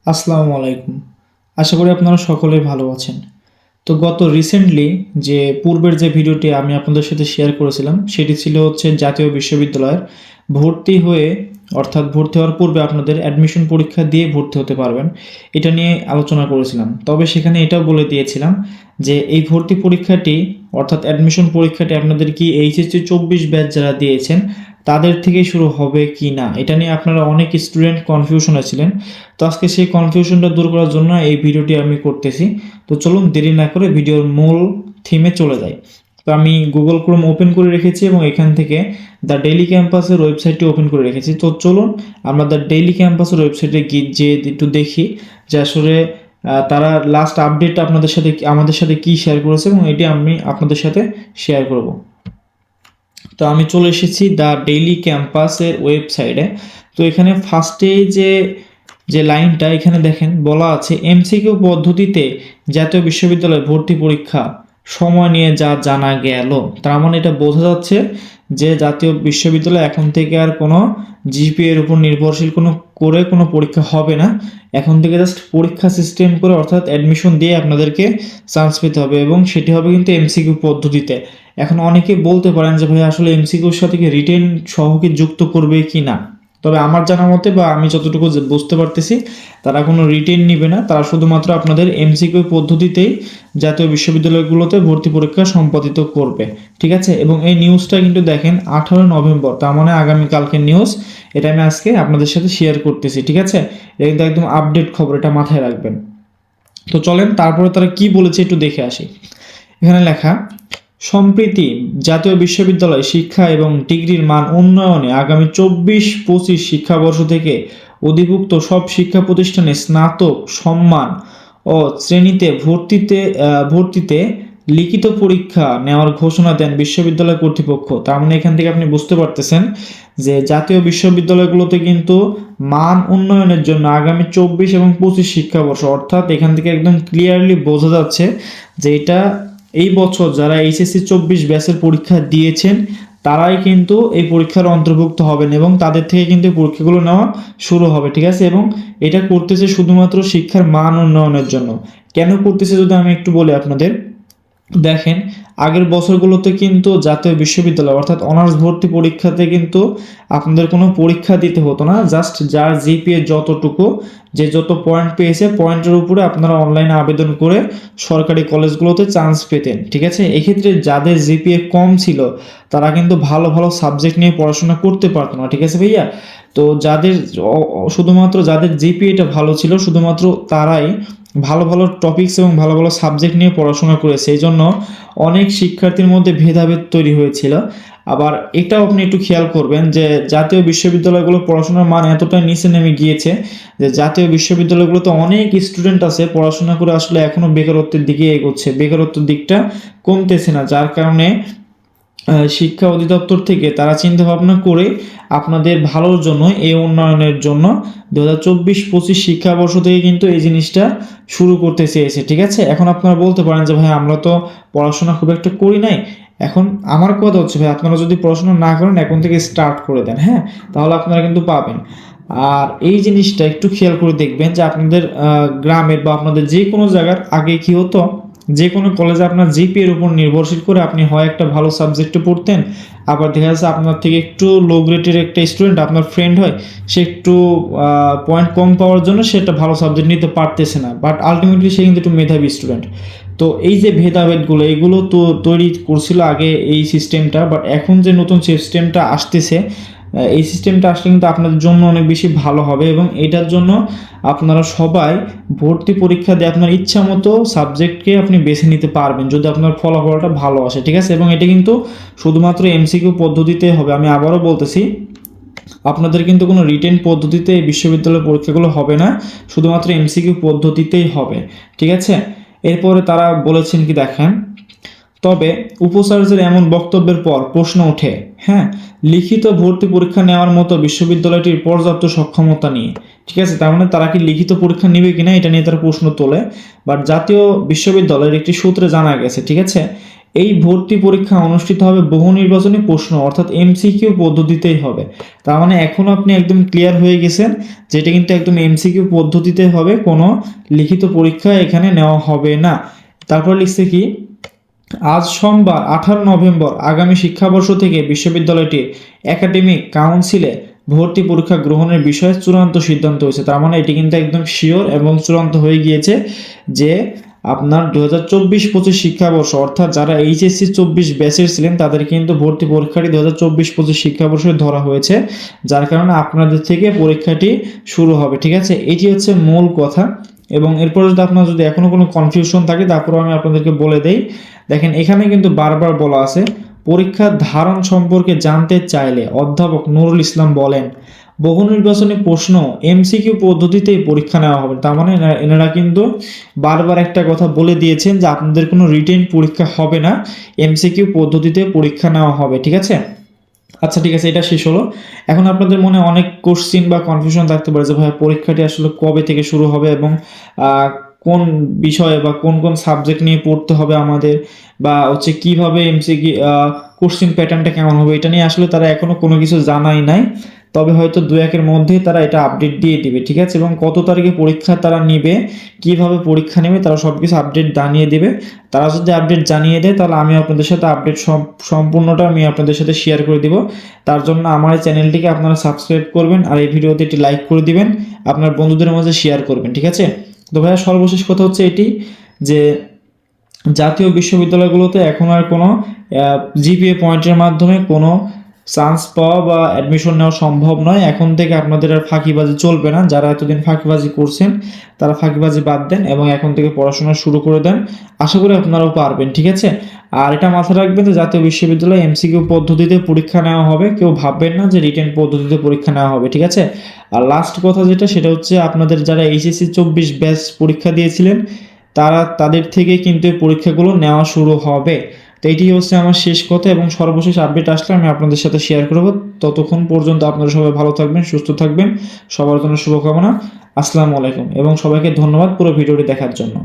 আসসালামু আলাইকুম। আশা করি আপনারা সকলেই ভালো আছেন। তো গত রিসেন্টলি যে পূর্বের যে ভিডিওটি আমি আপনাদের সাথে শেয়ার করেছিলাম সেটি ছিল হচ্ছে জাতীয় বিশ্ববিদ্যালয়ের ভর্তি হয়ে অর্থাৎ ভর্তি হওয়ার পূর্বে আপনাদের অ্যাডমিশন পরীক্ষা দিয়ে ভর্তি হতে পারবেন। এটা নিয়ে আলোচনা করেছিলাম। তবে সেখানে এটাও বলে দিয়েছিলাম যে এই ভর্তি পরীক্ষাটি অর্থাৎ অ্যাডমিশন পরীক্ষাটি আপনাদের কি এইচএসসি 24 ব্যাচ যারা দিয়েছেন তাদের থেকেই শুরু হবে কি না, এটা নিয়ে আপনারা অনেক স্টুডেন্ট কনফিউশনে ছিলেন। তো আজকে সেই কনফিউশনটা দূর করার জন্য এই ভিডিওটি আমি করতেছি। তো চলুন দেরি না করে ভিডিওর মূল থিমে চলে যাই। তো আমি গুগল ক্রোম ওপেন করে রেখেছি এবং এখান থেকে দ্য ডেইলি ক্যাম্পাসের ওয়েবসাইটটি ওপেন করে রেখেছি। তো চলুন আমরা দ্য ডেইলি ক্যাম্পাসের ওয়েবসাইটে গিয়ে যে একটু দেখি যে আসলে তারা লাস্ট আপডেট আপনাদের সাথে আমাদের সাথে কি শেয়ার করেছে এবং এটি আমি আপনাদের সাথে শেয়ার করব। তো আমি চলে এসেছি দ্য ডেইলি ক্যাম্পাসের ওয়েবসাইটে। তো এখানে ফার্স্টে যে যে লাইনটা এখানে দেখেন বলা আছে এমসিকিউ পদ্ধতিতে জাতীয় বিশ্ববিদ্যালয় ভর্তি পরীক্ষা সময় নিয়ে যা জানা গেল। তার মানে এটা বোঝা যাচ্ছে যে জাতীয় বিশ্ববিদ্যালয় এখন থেকে আর কোনো জিপিএ এর উপর নির্ভরশীল কোনো পরীক্ষা হবে না। এখন থেকে জাস্ট পরীক্ষা সিস্টেম করে অর্থাৎ অ্যাডমিশন দিয়ে আপনাদেরকে চান্স পেতে হবে এবং সেটি হবে কিন্তু এমসিকিউ পদ্ধতিতে। এখন অনেকে বলতে পারেন যে ভাই আসলে এমসিকিউর সাথে কি রিটেন সহ কি যুক্ত করবে কি না। তবে আমার জানা মতে বা আমি যতটুকু বুঝতে পারতেছি তারা কোনো রিটেন নিবে না, তারা শুধুমাত্র আপনাদের এমসিকিউ পদ্ধতিতেই জাতীয় বিশ্ববিদ্যালয়গুলোতে ভর্তি পরীক্ষা সম্পাদিত করবে। ঠিক আছে, এবং এই নিউজটা কিন্তু দেখেন 18 নভেম্বর, তার মানে আগামীকালকের নিউজ। এটা আমি আজকে আপনাদের সাথে শেয়ার করতেছি। ঠিক আছে, এটা কিন্তু একদম আপডেট খবর, এটা মাথায় রাখবেন। তো চলেন তারপরে তারা কি বলেছে একটু দেখে আসি। এখানে লেখা, সম্প্রতি জাতীয় বিশ্ববিদ্যালয় শিক্ষা এবং ডিগ্রির মান উন্নয়নে আগামী 24-25 শিক্ষাবর্ষ থেকে অধিভুক্ত সব শিক্ষা প্রতিষ্ঠানে স্নাতক সম্মান ও শ্রেণীতে ভর্তিতে লিখিত পরীক্ষা নেওয়ার ঘোষণা দেন বিশ্ববিদ্যালয় কর্তৃপক্ষ। তার মানে এখান থেকে আপনি বুঝতে পারতেছেন যে জাতীয় বিশ্ববিদ্যালয়গুলোতে কিন্তু মান উন্নয়নের জন্য আগামী 24 এবং 25 শিক্ষাবর্ষ অর্থাৎ এখান থেকে একদম ক্লিয়ারলি বোঝা যাচ্ছে যে এটা এই বছর যারা এইচএসসি 24 ব্যাচের পরীক্ষা দিয়েছেন তারাই কিন্তু এই পরীক্ষার অন্তর্ভুক্ত হবেন এবং তাদের থেকে কিন্তু পরীক্ষাগুলো নেওয়া শুরু হবে। ঠিক আছে, এবং এটা করতেছে শুধুমাত্র শিক্ষার মান উন্নয়নের জন্য। কেন করতেছে যদি আমি একটু বলি আপনাদের, দেখেন আগের বছরগুলোতে কিন্তু জাতীয় বিশ্ববিদ্যালয় অর্থাৎ অনার্স ভর্তি পরীক্ষাতে কিন্তু আপনাদের কোনো পরীক্ষা দিতে হতো না, জাস্ট যার জিপিএ যতটুকু যে যত পয়েন্ট পেয়েছে পয়েন্টের উপরে আপনারা অনলাইনে আবেদন করে সরকারি কলেজগুলোতে চান্স পেতেন। ঠিক আছে, এক্ষেত্রে যাদের জিপিএ কম ছিল তারা কিন্তু ভালো ভালো সাবজেক্ট নিয়ে পড়াশোনা করতে পারতো না। ঠিক আছে ভাইয়া, তো শুধুমাত্র যাদের জিপিএটা ভালো ছিল শুধুমাত্র তারাই ভালো ভালো টপিকস এবং ভালো ভালো সাবজেক্ট নিয়ে পড়াশোনা করেছে, এই জন্য অনেক শিক্ষার্থীর মধ্যে ভেদাভেদ তৈরি হয়েছিল। আবার এটাও আপনি একটু খেয়াল করবেন যে জাতীয় বিশ্ববিদ্যালয়গুলো পড়াশোনার মান এতটাই নিচে নেমে গিয়েছে যে জাতীয় বিশ্ববিদ্যালয়গুলোতে অনেক স্টুডেন্ট আছে পড়াশোনা করে আসলে এখনো বেকারত্বের দিকে এগোচ্ছে, বেকারত্বের দিকটা কমতেছে না, যার কারণে শিক্ষা অধিদপ্তর থেকে তারা চিন্তা ভাবনা করে আপনাদের ভালোর জন্য এই উন্নয়নের জন্য 2024-25 শিক্ষাবর্ষ থেকে কিন্তু এই জিনিসটা শুরু করতে চেয়েছে। ঠিক আছে, এখন আপনারা বলতে পারেন যে ভাই আমরা তো পড়াশোনা খুব একটা করি নাই। এখন আমার কথা হচ্ছে ভাই আপনারা যদি পড়াশোনা না করেন এখন থেকে স্টার্ট করে দেন, হ্যাঁ, তাহলে আপনারা কিন্তু পাবেন। আর এই জিনিসটা একটু খেয়াল করে দেখবেন যে আপনাদের গ্রামের বা আপনাদের যে কোনো জায়গার আগে কি হতো, যে কোনো কলেজে আপনার জিপিএর উপর নির্ভরশীল করে আপনি হয় একটা ভালো সাবজেক্টে পড়তেন, আবার দেখা যাচ্ছে আপনার থেকে একটু লো গ্রেডের একটা স্টুডেন্ট আপনার ফ্রেন্ড হয়, সে একটু পয়েন্ট কম পাওয়ার জন্য সে একটা ভালো সাবজেক্ট নিতে পারতেছে না, বাট আলটিমেটলি সে কিন্তু একটু মেধাবী স্টুডেন্ট। তো এই যে ভেদাভেদগুলো এগুলো তো তৈরি করছিল আগে এই সিস্টেমটা, বাট এখন যে নতুন সিস্টেমটা আসতেছে এই সিস্টেমটা আসলে কিন্তু আপনাদের জন্য অনেক বেশি ভালো হবে এবং এটার জন্য আপনারা সবাই ভর্তি পরীক্ষা দিয়ে আপনার ইচ্ছা মতো সাবজেক্টকে আপনি বেছে নিতে পারবেন যদি আপনার ফলাফলটা ভালো আসে। ঠিক আছে, এবং এটা কিন্তু শুধুমাত্র এমসিকিউ পদ্ধতিতে হবে। আমি আবারও বলতেছি আপনাদের কিন্তু কোনো রিটেন পদ্ধতিতে এই বিশ্ববিদ্যালয় পরীক্ষাগুলো হবে না, শুধুমাত্র এমসিকিউ পদ্ধতিতেই হবে। ঠিক আছে, এরপরে তারা বলেছেন কি দেখেন, তবে উপাচার্যের এমন বক্তব্যের পর প্রশ্ন ওঠে, হ্যাঁ, লিখিত ভর্তি পরীক্ষা নেওয়ার মতো বিশ্ববিদ্যালয়টির পর্যাপ্ত সক্ষমতা নিয়ে। ঠিক আছে, তার মানে তারা কি লিখিত পরীক্ষা নেবে কিনা এটা নিয়ে তারা প্রশ্ন তোলে। বাট জাতীয় বিশ্ববিদ্যালয়ের একটি সূত্রে জানা গেছে, ঠিক আছে, এই ভর্তি পরীক্ষা অনুষ্ঠিত হবে বহু নির্বাচনী প্রশ্ন অর্থাৎ এমসিকিউ পদ্ধতিতেই হবে। তার মানে এখন আপনি একদম ক্লিয়ার হয়ে গেছেন যে এটা কিন্তু একদম এমসিকিউ পদ্ধতিতে হবে, কোনো লিখিত পরীক্ষা এখানে নেওয়া হবে না। তারপর লিখছে কি, আজ সোমবার 18 নভেম্বর আগামী শিক্ষাবর্ষ থেকে বিশ্ববিদ্যালয়টি একাডেমিক কাউন্সিলে ভর্তি পরীক্ষা গ্রহণের বিষয়ে চূড়ান্ত সিদ্ধান্ত হয়েছে। তার মানে এটি কিন্তু একদম শিওর এবং চূড়ান্ত হয়ে গিয়েছে যে আপনার 2024-25 শিক্ষাবর্ষ অর্থাৎ যারা এইচএসসি 24 ব্যাচের ছিলেন তাদের কিন্তু ভর্তি পরীক্ষাটি 2024-25 শিক্ষাবর্ষে ধরা হয়েছে, যার কারণে আপনাদের থেকে পরীক্ষাটি শুরু হবে। ঠিক আছে, এটি হচ্ছে মূল কথা। এবং এরপর যদি আপনার যদি এখনো কোনো কনফিউশন থাকে তারপর আমি আপনাদেরকে বলে দেই। দেখেন এখানে কিন্তু বারবার বলা আছে, পরীক্ষার ধারণ সম্পর্কে জানতে চাইলে অধ্যাপক নুরুল ইসলাম বলেন বহু নির্বাচনী প্রশ্ন এমসিকিউ পদ্ধতিতেই পরীক্ষা নেওয়া হবে। তার মানে এনারা কিন্তু বারবার একটা কথা বলে দিয়েছেন যে আপনাদের কোনো রিটেন পরীক্ষা হবে না, এমসিকিউ পদ্ধতিতে পরীক্ষা নেওয়া হবে। ঠিক আছে, আচ্ছা ঠিক আছে, এটা শেষ হলো। এখন আপনাদের মনে অনেক কোশ্চিন বা কনফিউশন থাকতে পারে যে ভাইয়া পরীক্ষাটি আসলে কবে থেকে শুরু হবে এবং কোন বিষয়ে বা কোন কোন সাবজেক্ট নিয়ে পড়তে হবে আমাদের, বা হচ্ছে কিভাবে এমসিকিউ কোশ্চিন প্যাটার্নটা কেমন হবে, এটা নিয়ে আসলে তারা এখনো কোনো কিছু জানাই নাই। তবে হয়তো 2-1-এর মধ্যেই তারা এটা আপডেট দিয়ে দিবে। ঠিক আছে, এবং কত তারিখে পরীক্ষা তারা নিবে, কিভাবে পরীক্ষা নেবে, তারা সব কিছু আপডেট জানিয়ে দিবে। তারা যদি আপডেট জানিয়ে দেয় তাহলে আমি আপনাদের সাথে আপডেট সম্পূর্ণটা আমি আপনাদের সাথে শেয়ার করে দিব। তার জন্য আমার এই চ্যানেলটিকে আপনারা সাবস্ক্রাইব করবেন আর এই ভিডিওতে একটি লাইক করে দিবেন, আপনার বন্ধুদের মাঝে শেয়ার করবেন। ঠিক আছে, তো ভাইয়া সর্বশেষ কথা হচ্ছে এটি যে জাতীয় বিশ্ববিদ্যালয়গুলোতে এখন আর কোনো জিপিএ পয়েন্টের মাধ্যমে কোনো চান্স পাওয়া বা অ্যাডমিশন নেওয়া সম্ভব নয়। এখন থেকে আপনাদের আর ফাঁকিবাজি চলবে না। যারা এতদিন ফাঁকিবাজি করছেন তারা ফাঁকিবাজি বাদ দেন এবং এখন থেকে পড়াশোনা শুরু করে দেন। আশা করি আপনারাও পারবেন। ঠিক আছে, আর এটা মাথায় রাখবেন যে জাতীয় বিশ্ববিদ্যালয়ে এমসিকিউ পদ্ধতিতে পরীক্ষা নেওয়া হবে, কেউ ভাববেন না যে রিটেন পদ্ধতিতে পরীক্ষা নেওয়া হবে। ঠিক আছে, আর লাস্ট কথা যেটা সেটা হচ্ছে আপনাদের যারা এইচএসসি 24 ব্যাচ পরীক্ষা দিয়েছিলেন তাদের থেকে কিন্তু এই পরীক্ষাগুলো নেওয়া শুরু হবে। তো এটি হচ্ছে আমার শেষ কথা এবং সর্বশেষ আপডেট আসলে আমি আপনাদের সাথে শেয়ার করব। ততক্ষণ পর্যন্ত আপনারা সবাই ভালো থাকবেন, সুস্থ থাকবেন, সবার জন্য শুভকামনা। আসসালামু আলাইকুম এবং সবাইকে ধন্যবাদ পুরো ভিডিওটি দেখার জন্য।